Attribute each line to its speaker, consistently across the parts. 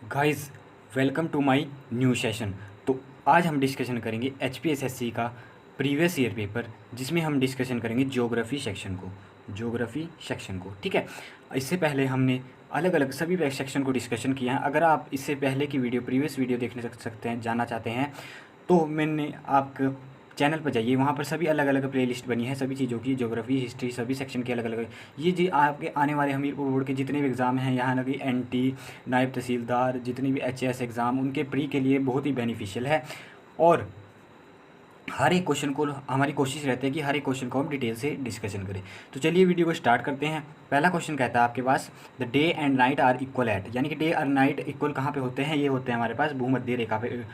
Speaker 1: Guys, welcome to my new session. तो आज हम डिस्कशन करेंगे एचपीएसएससी का प्रीवियस ईयर पेपर, जिसमें हम डिस्कशन करेंगे ज्योग्राफी सेक्शन को। ठीक है। इससे पहले हमने अलग अलग सभी सेक्शन को डिस्कशन किया है। अगर आप इससे पहले की प्रीवियस वीडियो देखने सकते हैं, जानना चाहते हैं, तो मैंने आपके चैनल पर जाइए, वहाँ पर सभी अलग अलग प्लेलिस्ट बनी है सभी चीज़ों की, ज्योग्राफी, हिस्ट्री, सभी सेक्शन के अलग अलग। ये जी आपके आने वाले हमीरपुर बोर्ड के जितने भी एग्ज़ाम हैं, यहाँ लगी एनटी, नायब तहसीलदार, जितनी भी एचएएस एग्ज़ाम, उनके प्री के लिए बहुत ही बेनिफिशियल है। और हर एक क्वेश्चन को हमारी कोशिश रहती है कि हर एक क्वेश्चन को हम डिटेल से डिस्कशन करें। तो चलिए वीडियो को स्टार्ट करते हैं। पहला क्वेश्चन कहता है आपके पास, the day and night are equal at, यानी कि डे और नाइट इक्वल कहाँ पे होते हैं? ये होते हैं हमारे पास भूमध्य रेखा पे,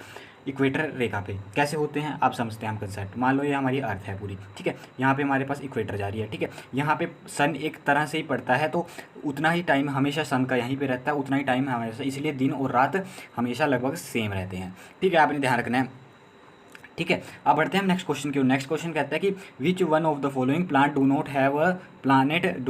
Speaker 1: इक्वेटर रेखा पे। कैसे होते हैं आप समझते हैं हम कंसेप्ट। मान लो ये हमारी अर्थ है पूरी, ठीक है। यहाँ पे हमारे पास इक्वेटर जा रही है, ठीक है। यहाँ पे सन एक तरह से ही पड़ता है, तो उतना ही टाइम हमेशा सन का यहीं पे रहता है, उतना ही टाइम हमेशा, इसलिए दिन और रात हमेशा लगभग सेम रहते हैं। ठीक है, आपने ध्यान रखना है। ठीक है, अब बढ़ते हैं हम नेक्स्ट क्वेश्चन की ओर। नेक्स्ट क्वेश्चन कहता है कि which one of the following planet do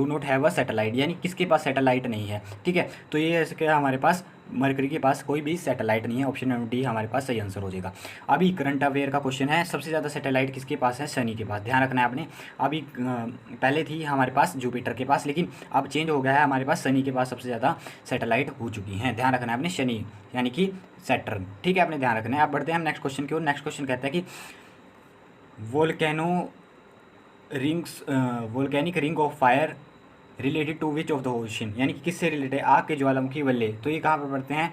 Speaker 1: not have a satellite, यानी किसके पास सैटेलाइट नहीं है। ठीक है, तो ये ऐसे क्या हमारे पास मरकरी के पास कोई भी सैटेलाइट नहीं है। ऑप्शन नंबर डी हमारे पास सही आंसर हो जाएगा। अभी करंट अफेयर का क्वेश्चन है, सबसे ज़्यादा सैटेलाइट किसके पास है? शनि के पास। ध्यान रखना है आपने। अभी पहले थी हमारे पास जुपिटर के पास, लेकिन अब चेंज हो गया है, हमारे पास शनि के पास सबसे ज़्यादा सैटेलाइट हो चुकी हैं। ध्यान रखना है आपने, शनि यानी कि सैटर्न। ठीक है, आपने ध्यान रखना है। अब बढ़ते हैं हम नेक्स्ट क्वेश्चन की ओर। नेक्स्ट क्वेश्चन कहता है कि volcano volcanic ring of fire related to which of the ocean, यानी कि किससे रिलेटेड है? आग के ज्वालामुखी वलय। तो ये कहाँ पर पढ़ते हैं?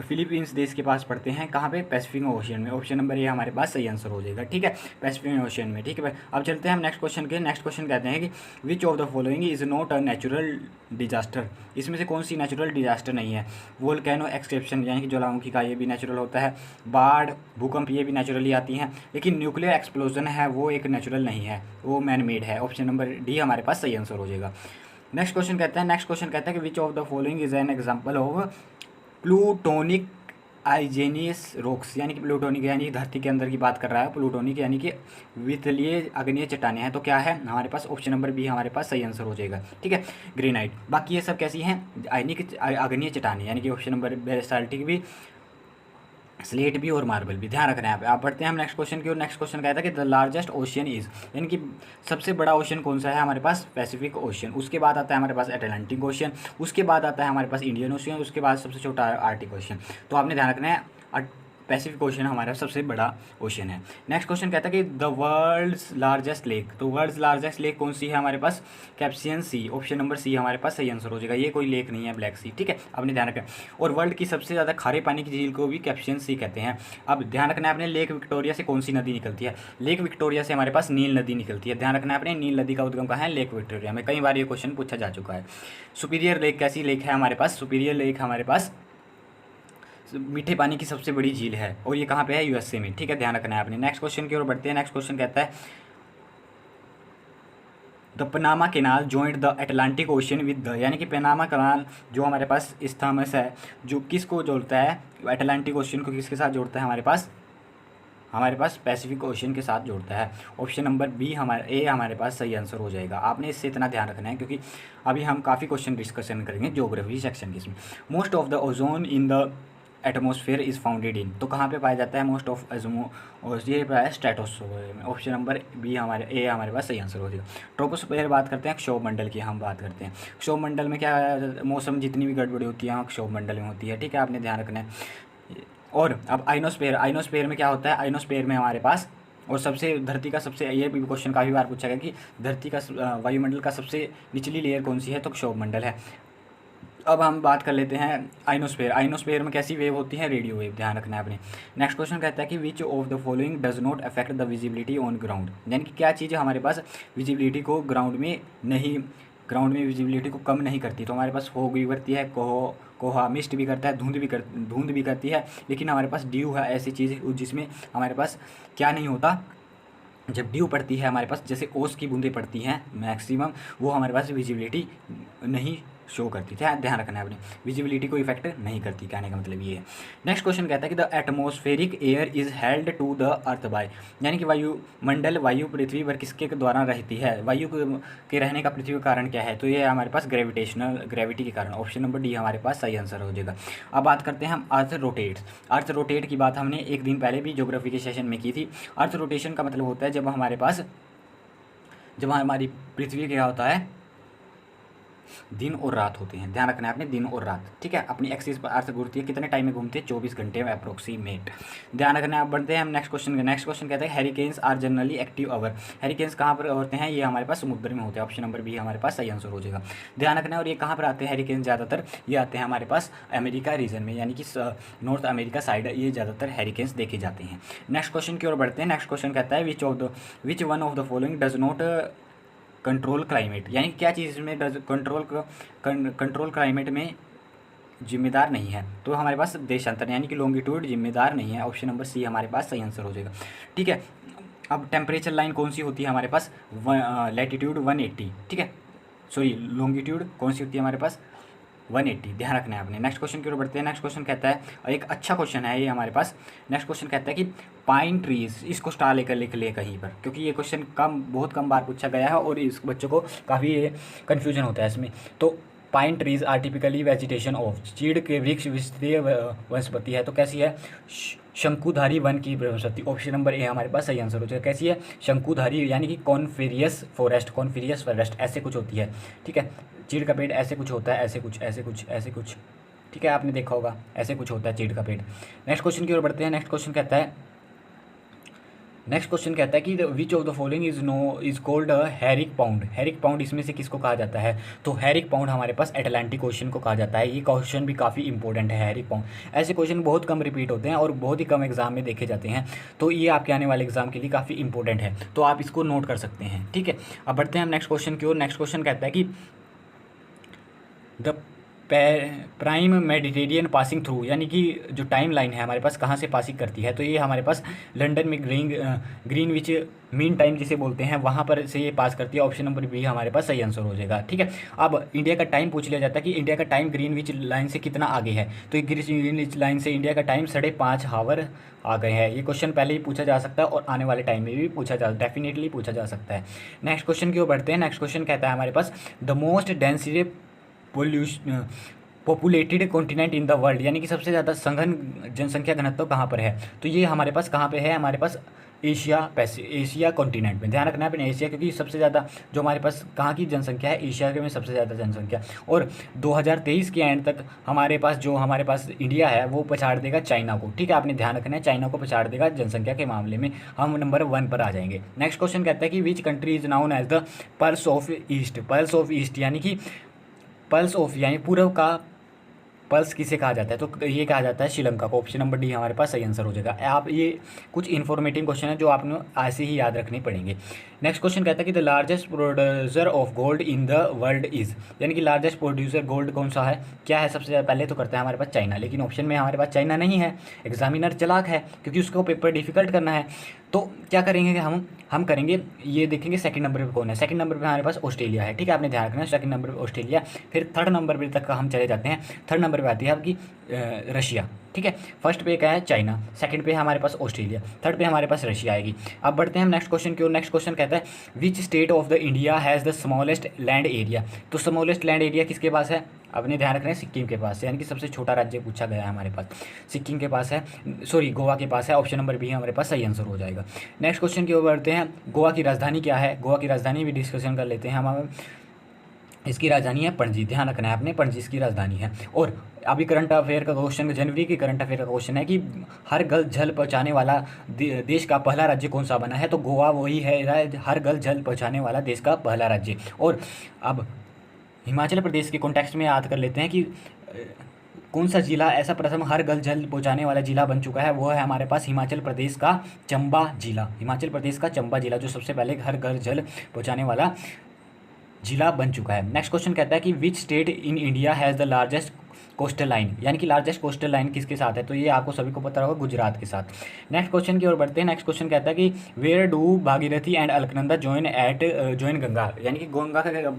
Speaker 1: फिलीपींस देश के पास पढ़ते हैं। कहाँ पे? पैसिफिक ओशियन में। ऑप्शन नंबर ए हमारे पास सही आंसर हो जाएगा। ठीक है, पैसिफिक ओशियन में। ठीक है भाई, अब चलते हैं हम नेक्स्ट क्वेश्चन के। नेक्स्ट क्वेश्चन कहते हैं कि which of the following is not a natural disaster, इसमें से कौन सी नेचुरल डिजास्टर नहीं है? वोल्केनो एक्सप्लोजन, यानी कि ज्वालामुखी का, ये भी नेचुरल होता है। बाढ़, भूकंप, ये भी नेचुरली आती हैं, लेकिन न्यूक्लियर एक्सप्लोजन है वो एक नेचुरल नहीं है, वो मैन मेड है। ऑप्शन नंबर डी हमारे पास सही आंसर हो जाएगा। नेक्स्ट क्वेश्चन कहता है कि which of the following is an example of plutonic igneous rocks, यानी कि प्लूटोनिक यानी कि धरती के अंदर की बात कर रहा है, प्लूटोनिक यानी कि वितलीय अग्निय चट्टानें हैं। तो क्या है हमारे पास? ऑप्शन नंबर बी हमारे पास सही आंसर हो जाएगा। ठीक है, ग्रेनाइट। बाकी ये सब कैसी हैं? आयनिक अग्निय चट्टानें, यानी कि ऑप्शन नंबर बेसाल्टिक भी, स्लेट भी और मार्बल भी। ध्यान रखना है यहाँ पे। आप बढ़ते हैं हम नेक्स्ट क्वेश्चन की ओर। नेक्स्ट क्वेश्चन कहता है कि द लार्जेस्ट ओशियन इज, यानी कि सबसे बड़ा ओशियन कौन सा है? हमारे पास पैसिफिक ओशियन। उसके बाद आता है हमारे पास अटलांटिक ओशियन, उसके बाद आता है हमारे पास इंडियन ओशियन, उसके बाद सबसे छोटा आर्टिक ओशियन। तो आपने ध्यान रखना है, पैसिफिक ओशियन हमारा सबसे बड़ा ओशियन है। नेक्स्ट क्वेश्चन कहता है कि द वर्ल्ड्स लार्जेस्ट लेक, तो वर्ल्ड्स लार्जेस्ट लेक कौन सी है हमारे पास? कैप्सियन सी। ऑप्शन नंबर सी हमारे पास सही आंसर हो जाएगा। ये कोई लेक नहीं है, ब्लैक सी। ठीक है, आपने ध्यान रखना। और वर्ल्ड की सबसे ज़्यादा खारे पानी की झील को भी कैप्सियन सी कहते हैं। अब ध्यान रखना है आपने, लेक विक्टोरिया से कौन सी नदी निकलती है? लेक विक्टोरिया से हमारे पास नील नदी निकलती है। ध्यान रखना है आपने, नील नदी का उद्गम कहाँ है? लेक विक्टोरिया में। कई बार ये क्वेश्चन पूछा जा चुका है। सुपीरियर लेक कैसी लेक है हमारे पास? सुपीरियर लेक हमारे पास मीठे पानी की सबसे बड़ी झील है, और ये कहाँ पे है? यूएसए में। ठीक है, ध्यान रखना है आपने। नेक्स्ट क्वेश्चन की ओर बढ़ते हैं। नेक्स्ट क्वेश्चन कहता है the Panama canal joint the Atlantic ocean with the, यानी कि पनामा कैनाल जो हमारे पास इस्थामस है, जो किसको जोड़ता है? अटलांटिक ओशियन को किसके साथ जोड़ता है? हमारे पास पैसिफिक ओशियन के साथ जोड़ता है। ऑप्शन नंबर बी ए हमारे पास सही आंसर हो जाएगा। आपने इससे इतना ध्यान रखना है, क्योंकि अभी हम काफ़ी क्वेश्चन डिस्कशन करेंगे ज्योग्राफी सेक्शन के। इसमें most of the ozone in the atmosphere is founded in, तो कहाँ पे पाया जाता है मोस्ट ऑफ एजमो? और ये पाया है स्ट्रेटोस्फेयर में। ऑप्शन नंबर बी हमारे पास सही आंसर हो जाएगा। ट्रोपोस्फेयर बात करते हैं, क्षोभ मंडल की हम बात करते हैं। क्षोभ मंडल में क्या है? मौसम जितनी भी गड़बड़ी होती है क्षोभ मंडल में होती है। ठीक है, आपने ध्यान रखना है। और अब आइनोस्फेयर में क्या होता है? आइनोस्फेयर में हमारे पास, और सबसे धरती का सबसे, ये भी क्वेश्चन काफ़ी बार पूछा गया कि धरती का वायुमंडल का सबसे निचली लेयर कौन सी है? तो क्षोभ मंडल है। अब हम बात कर लेते हैं आइनोस्फेयर में कैसी वेव होती है? Radio wave. ध्यान रखना है आपने। नेक्स्ट क्वेश्चन कहता है कि which of the following does not affect the visibility on ground, यानी कि क्या चीज़ हमारे पास विजिबिलिटी को ग्राउंड में विजिबिलिटी को कम नहीं करती? तो हमारे पास फॉग भी करती है, कोहा मिस्ट भी करता है, धुंध भी करती है, लेकिन हमारे पास ड्यू है, ऐसी चीज़ जिसमें हमारे पास क्या नहीं होता? जब ड्यू पड़ती है हमारे पास, जैसे ओस की बूंदें पड़ती हैं मैक्सिमम, वो हमारे पास विजिबिलिटी नहीं शो करती है, ध्यान रखना है अपनी, विजिबिलिटी को इफेक्ट नहीं करती, कहने का मतलब ये है। नेक्स्ट क्वेश्चन कहता है कि the atmospheric air is held to the earth by, यानी कि वायुमंडल वायु पृथ्वी पर किसके द्वारा रहती है, वायु के रहने का पृथ्वी का कारण क्या है, तो ये हमारे पास ग्रेविटी के कारण, ऑप्शन नंबर डी हमारे पास सही आंसर हो जाएगा। अब बात करते हैं हम अर्थ रोटेट्स। अर्थ रोटेट की बात हमने एक दिन पहले भी ज्योग्राफी के सेशन में की थी। अर्थ रोटेशन का मतलब होता है जब हमारी पृथ्वी क्या होता है, दिन और रात होते हैं, ध्यान रखना है आपने, दिन और रात, ठीक है। अपनी एक्सिस पर अर्थ घूमती है, कितने टाइम में घूमती है, 24 घंटे में अप्रोक्सीमेट, ध्यान रखना है। अब बढ़ते हैं हम नेक्स्ट क्वेश्चन। नेक्स्ट क्वेश्चन कहते हैं हैरिकेन्स आर जनरली एक्टिव अवर, हैरिकेन्स कहाँ पर होते हैं, ये हमारे पास समुद्र में होते हैं, ऑप्शन नंबर बी हमारे पास सही आंसर हो जाएगा, ध्यान रखना है। और ये कहाँ पर आते हैं हैरिकेन्स, ज़्यादातर ये आते हैं हमारे पास अमेरिका रीजन में, यानी कि नॉर्थ अमेरिका साइड ये ज़्यादातर हैरिकेन्स देखे जाते हैं। नेक्स्ट क्वेश्चन की ओर बढ़ते हैं। नेक्स्ट क्वेश्चन कहता है which one of the following does not control climate, यानी क्या चीज़ में कंट्रोल क्लाइमेट में जिम्मेदार नहीं है, तो हमारे पास देशांतर यानी कि लॉन्गिट्यूड जिम्मेदार नहीं है, ऑप्शन नंबर सी हमारे पास सही आंसर हो जाएगा, ठीक है। अब टेम्परेचर लाइन कौन सी होती है हमारे पास, लैटिट्यूड 180, ठीक है, सॉरी लॉन्गिट्यूड कौन सी होती है हमारे पास 180, ध्यान रखना है आपने। नेक्स्ट क्वेश्चन की ओर बढ़ते हैं। नेक्स्ट क्वेश्चन कहता है, एक अच्छा क्वेश्चन है ये हमारे पास। नेक्स्ट क्वेश्चन कहता है कि पाइन ट्रीज, इसको स्टार लेकर लिख ले कहीं पर, क्योंकि ये क्वेश्चन बहुत कम बार पूछा गया है और इस बच्चों को काफ़ी कन्फ्यूजन होता है इसमें। तो pine trees are typically vegetation of, चीड़ के वृक्ष विस्तृत वनस्पति है, तो कैसी है, शंकुधारी वन की वनस्पति, ऑप्शन नंबर ए हमारे पास सही आंसर हो जाएगा। कैसी है, शंकुधारी, यानी कि कॉन्फेरियस फॉरेस्ट ऐसे कुछ होती है, ठीक है। चीड़ का पेड़ ऐसे कुछ होता है, ऐसे कुछ, ठीक है, आपने देखा होगा ऐसे कुछ होता है चीड़ का पेड़। नेक्स्ट क्वेश्चन की ओर बढ़ते हैं। नेक्स्ट क्वेश्चन कहता है कि which of the following is called Herrick pound, Herrick pound इसमें से किसको कहा जाता है, तो हैरिक पाउंड हमारे पास अटलांटिक ओशन को कहा जाता है। ये क्वेश्चन भी काफ़ी इंपॉर्टेंट है, हैरिक पाउंड। ऐसे क्वेश्चन बहुत कम रिपीट होते हैं और बहुत ही कम एग्जाम में देखे जाते हैं, तो ये आपके आने वाले एग्जाम के लिए काफ़ी इंपॉर्टेंट है, तो आप इसको नोट कर सकते हैं, ठीक है। अब बढ़ते हैं हम नेक्स्ट क्वेश्चन की ओर। नेक्स्ट क्वेश्चन कहता है कि the prime Mediterranean passing through, यानी कि जो टाइम लाइन है हमारे पास कहाँ से पासिंग करती है, तो ये हमारे पास लंदन में ग्रीनविच मीन टाइम जिसे बोलते हैं वहाँ पर से ये पास करती है, ऑप्शन नंबर बी हमारे पास सही आंसर हो जाएगा, ठीक है। अब इंडिया का टाइम पूछ लिया जाता है कि इंडिया का टाइम ग्रीनविच लाइन से कितना आगे है, तो ये ग्रीनविच लाइन से इंडिया का टाइम 5.5 आवर आ गए हैं। ये क्वेश्चन पहले ही पूछा जा सकता है और आने वाले टाइम में भी डेफिनेटली पूछा जा सकता है। नेक्स्ट क्वेश्चन की ओर बढ़ते हैं। नेक्स्ट क्वेश्चन कहता है हमारे पास the most density populated continent in the world, यानी कि सबसे ज़्यादा सघन जनसंख्या घनत्व कहाँ पर है, तो ये हमारे पास कहाँ पे है, हमारे पास एशिया कॉन्टिनेंट में, ध्यान रखना है अपने एशिया, क्योंकि सबसे ज़्यादा जो हमारे पास कहाँ की जनसंख्या है, एशिया में सबसे ज़्यादा जनसंख्या। और 2023 के एंड तक हमारे पास इंडिया है वो पछाड़ देगा चाइना को, ठीक है, आपने ध्यान रखना है, चाइना को पछाड़ देगा जनसंख्या के मामले में, हम नंबर 1 पर आ जाएंगे। नेक्स्ट क्वेश्चन कहता है कि which country is known as the pulse of east, यानी कि पल्स ऑफ यानी पूर्व का पल्स किसे कहा जाता है, तो ये कहा जाता है श्रीलंका को, ऑप्शन नंबर डी हमारे पास सही आंसर हो जाएगा। आप ये कुछ इन्फॉर्मेटिव क्वेश्चन है जो आपने ऐसे ही याद रखने पड़ेंगे। नेक्स्ट क्वेश्चन कहता है कि the largest producer of gold in the world is, यानी कि लार्जेस्ट प्रोड्यूसर गोल्ड कौन सा है, क्या है, सबसे ज़्यादा पहले तो करता है हमारे पास चाइना, लेकिन ऑप्शन में हमारे पास चाइना नहीं है। एग्जामिनर चालाक है क्योंकि उसको पेपर डिफिकल्ट करना है, तो क्या करेंगे कि हम करेंगे, ये देखेंगे सेकंड नंबर पे कौन है। सेकंड नंबर पे हमारे पास ऑस्ट्रेलिया है, ठीक है, आपने ध्यान रखना है, सेकंड नंबर पे ऑस्ट्रेलिया, फिर थर्ड नंबर पे तक हम चले जाते हैं। थर्ड नंबर पे आती है आपकी रशिया, ठीक है। फर्स्ट पे क्या है चाइना, सेकंड पे हमारे पास ऑस्ट्रेलिया, थर्ड पे हमारे पास रशिया आएगी। अब बढ़ते हैं हम नेक्स्ट क्वेश्चन की ओर। नेक्स्ट क्वेश्चन कहता है which state of the India has the smallest land area, तो स्मॉलेस्ट लैंड एरिया किसके पास है, अपने ध्यान रखना है सिक्किम के पास, यानी कि सबसे छोटा राज्य पूछा गया है हमारे पास, सिक्किम के पास है, सॉरी गोवा के पास है, ऑप्शन नंबर बी हमारे पास सही आंसर हो जाएगा। नेक्स्ट क्वेश्चन की ओर बढ़ते हैं। गोवा की राजधानी क्या है, गोवा की राजधानी भी डिस्कशन कर लेते हैं हम। इसकी राजधानी है पणजी, ध्यान रखना है आपने, पणजी इसकी राजधानी है। और अभी करंट अफेयर का क्वेश्चन, जनवरी के करंट अफेयर का क्वेश्चन है कि हर गल जल पहुँचाने वाला देश का पहला राज्य कौन सा बना है, तो गोवा वही है, हर गल जल पहुँचाने वाला देश का पहला राज्य। और अब हिमाचल प्रदेश के कॉन्टेक्स्ट में याद कर लेते हैं कि कौन सा जिला ऐसा प्रथम हर गल जल पहुँचाने वाला जिला बन चुका है, वो है हमारे पास हिमाचल प्रदेश का चंबा जिला, हिमाचल प्रदेश का चंबा जिला जो सबसे पहले हर घर जल पहुँचाने वाला जिला बन चुका है। नेक्स्ट क्वेश्चन कहता है कि which state in India has the largest coastal line, यानी कि लार्जेस्ट कोस्टल लाइन किसके साथ है, तो ये आपको सभी को पता होगा, गुजरात के साथ। नेक्स्ट क्वेश्चन की ओर बढ़ते हैं। नेक्स्ट क्वेश्चन कहता है कि where do Bhagirathi and Alaknanda join Ganga, यानी कि गंगा का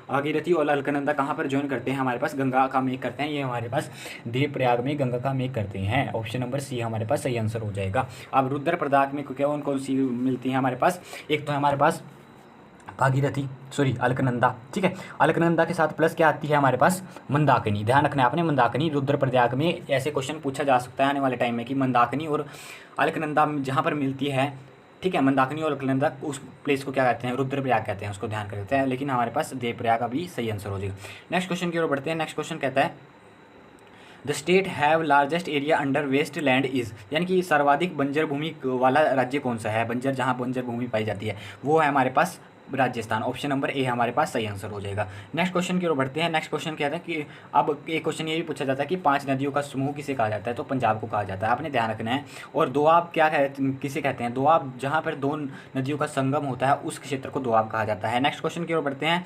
Speaker 1: भागीरथी और अलकनंदा कहाँ पर ज्वाइन करते हैं, हमारे पास गंगा का मेक करते हैं, ये हमारे पास देवप्रयाग में गंगा का मेक करते हैं। ऑप्शन नंबर सी हमारे पास सही आंसर हो जाएगा। अब रुद्रप्रयाग में कौन कौन सी मिलती है हमारे पास, एक तो हमारे पास भागीरथी, सॉरी अलकनंदा, ठीक है, अलकनंदा के साथ प्लस क्या आती है हमारे पास, मंदाकिनी। ध्यान रखना है आपने, मंदाकिनी। रुद्रप्रयाग में ऐसे क्वेश्चन पूछा जा सकता है आने वाले टाइम में कि मंदाकिनी और अलकनंदा जहाँ पर मिलती है, ठीक है, मंदाकिनी और अलकनंदा उस प्लेस को क्या कहते हैं, रुद्रप्रयाग कहते हैं, उसको ध्यान कर देते हैं, लेकिन हमारे पास देवप्रयाग अभी सही आंसर हो जाएगा। नेक्स्ट क्वेश्चन की ओर बढ़ते हैं। नेक्स्ट क्वेश्चन कहता है the state have largest area under waste land is, यानी कि सर्वाधिक बंजर भूमि वाला राज्य कौन सा है, बंजर जहाँ बंजर भूमि पाई जाती है वो है हमारे पास राजस्थान। ऑप्शन नंबर ए हमारे पास सही आंसर हो जाएगा। नेक्स्ट क्वेश्चन की ओर बढ़ते हैं। नेक्स्ट क्वेश्चन कहता है कि अब एक क्वेश्चन ये भी पूछा जाता है कि 5 नदियों का समूह किसे कहा जाता है, तो पंजाब को कहा जाता है, आपने ध्यान रखना है। और दोआब क्या किसे कहते हैं, दोआब जहाँ पर 2 नदियों का संगम होता है उस क्षेत्र को दोआब कहा जाता है। नेक्स्ट क्वेश्चन की ओर बढ़ते हैं।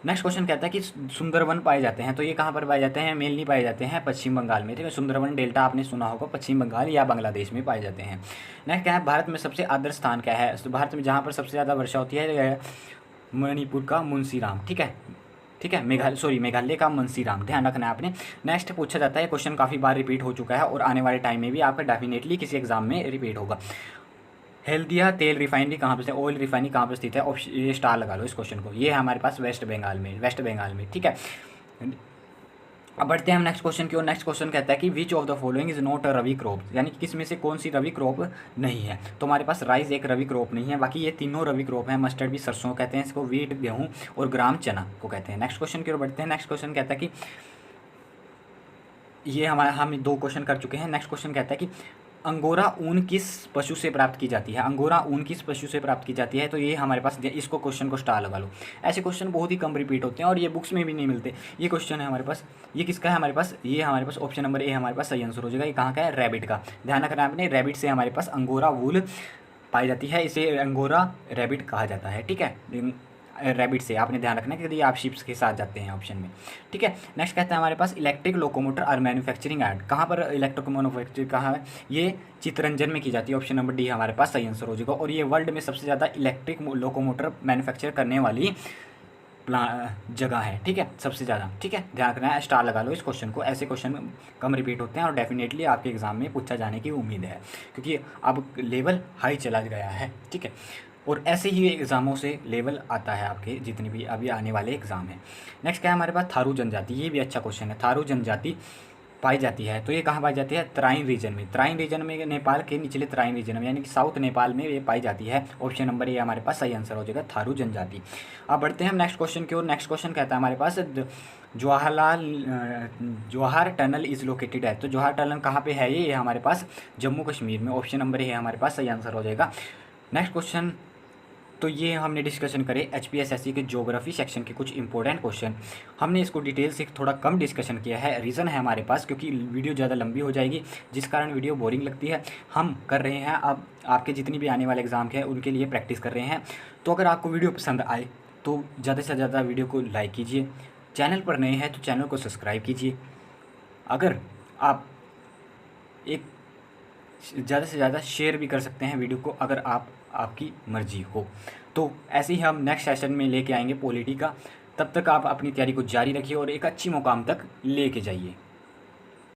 Speaker 1: नेक्स्ट क्वेश्चन कहता है कि सुंदरवन पाए जाते हैं, तो ये कहाँ पर पाए जाते हैं, मेनली पाए जाते हैं पश्चिम बंगाल में, ठीक है, सुंदरवन डेल्टा आपने सुना होगा, पश्चिम बंगाल या बांग्लादेश में पाए जाते हैं। नेक्स्ट क्या है, भारत में सबसे आदर्श स्थान क्या है, तो भारत में जहाँ पर सबसे ज़्यादा वर्षा होती है मणिपुर का मुंशीराम, ठीक है, ठीक है, मेघालय का मुंशीराम, ध्यान रखना है आपने। नेक्स्ट पूछा जाता है, क्वेश्चन काफ़ी बार रिपीट हो चुका है और आने वाले टाइम में भी आपका डेफिनेटली किसी एग्जाम में रिपीट होगा। हल्दिया तेल रिफाइनरी कहाँ पर है, ऑयल रिफाइनरी कहाँ पर स्थित है, ऑप्शन ये स्टार लगा लो इस क्वेश्चन को, ये है हमारे पास वेस्ट बंगाल में, ठीक है। अब बढ़ते हैं हम नेक्स्ट क्वेश्चन की ओर। नेक्स्ट क्वेश्चन कहता है कि which of the following is not a rabi crop, यानी कि किस में से कौन सी रवि क्रॉप नहीं है, तो हमारे पास राइस एक रवि क्रॉप नहीं है, बाकी ये तीनों रवि क्रॉप है। मस्टर्ड भी सरसों कहते हैं इसको, वीट गेहूँ और ग्राम चना को कहते हैं। नेक्स्ट क्वेश्चन की ओर बढ़ते हैं। नेक्स्ट क्वेश्चन कहता है कि ये हम 2 क्वेश्चन कर चुके हैं। नेक्स्ट क्वेश्चन कहता है कि अंगोरा ऊन किस पशु से प्राप्त की जाती है, अंगोरा ऊन किस पशु से प्राप्त की जाती है, तो ये हमारे पास, इसको क्वेश्चन को स्टार लगा लो। ऐसे क्वेश्चन बहुत ही कम रिपीट होते हैं और ये बुक्स में भी नहीं मिलते। ये क्वेश्चन है हमारे पास, ये किसका है हमारे पास, ये हमारे पास ऑप्शन नंबर ए हमारे पास सही आंसर हो जाएगा। ये कहाँ का है, रैबिट का। ध्यान रखना है आपने, रैबिट से हमारे पास अंगोरा वूल पाई जाती है, इसे अंगोरा रैबिट कहा जाता है, ठीक है, रैबिट से आपने ध्यान रखना है यदि आप शिप्स के साथ जाते हैं ऑप्शन में, ठीक है। नेक्स्ट कहता है हमारे पास electric locomotor are manufacturing at, कहाँ पर इलेक्ट्रिक मैन्युफैक्चरिंग कहाँ है, ये चित्तरंजन में की जाती है, ऑप्शन नंबर डी हमारे पास सही आंसर हो जाएगा। और ये वर्ल्ड में सबसे ज़्यादा इलेक्ट्रिक लोकोमोटर मैन्युफैक्चर करने वाली जगह है, ठीक है, सबसे ज़्यादा, ठीक है, ध्यान रखना है, स्टार लगा लो इस क्वेश्चन को। ऐसे क्वेश्चन कम रिपीट होते हैं और डेफिनेटली आपके एग्जाम में पूछा जाने की उम्मीद है, क्योंकि अब लेवल हाई चला गया है, ठीक है, और ऐसे ही एग्ज़ामों से लेवल आता है आपके जितने भी अभी आने वाले एग्ज़ाम हैं। नेक्स्ट क्या है हमारे पास, थारू जनजाति, ये भी अच्छा क्वेश्चन है। थारू जनजाति पाई जाती है, तो ये कहाँ पाई जाती है, तराइन रीजन में, तराइन रीजन में, नेपाल के निचले तराइन रीजन में, यानी कि साउथ नेपाल में ये पाई जाती है। ऑप्शन नंबर ए हमारे पास सही आंसर हो जाएगा, थारू जनजाति। अब बढ़ते हैं हम नेक्स्ट क्वेश्चन की ओर। नेक्स्ट क्वेश्चन कहता है हमारे पास जवाहर टनल इज लोकेटेड है, तो जवाहर टनल कहाँ पे है, ये हमारे पास जम्मू कश्मीर में, ऑप्शन नंबर ए हमारे पास सही आंसर हो जाएगा। नेक्स्ट क्वेश्चन, तो ये हमने डिस्कशन करे HPSSC के ज्योग्राफी सेक्शन के कुछ इंपॉर्टेंट क्वेश्चन। हमने इसको डिटेल से थोड़ा कम डिस्कशन किया है, रीज़न है हमारे पास क्योंकि वीडियो ज़्यादा लंबी हो जाएगी, जिस कारण वीडियो बोरिंग लगती है। हम कर रहे हैं अब आपके जितनी भी आने वाले एग्ज़ाम के हैं उनके लिए प्रैक्टिस कर रहे हैं। तो अगर आपको वीडियो पसंद आए तो ज़्यादा से ज़्यादा वीडियो को लाइक कीजिए, चैनल पर नए हैं तो चैनल को सब्सक्राइब कीजिए। अगर आप एक ज़्यादा से ज़्यादा शेयर भी कर सकते हैं वीडियो को, अगर आपकी मर्जी हो। तो ऐसे ही हम नेक्स्ट सेशन में लेके आएंगे पॉलिटी का। तब तक आप अपनी तैयारी को जारी रखिए और एक अच्छी मुकाम तक लेके जाइए।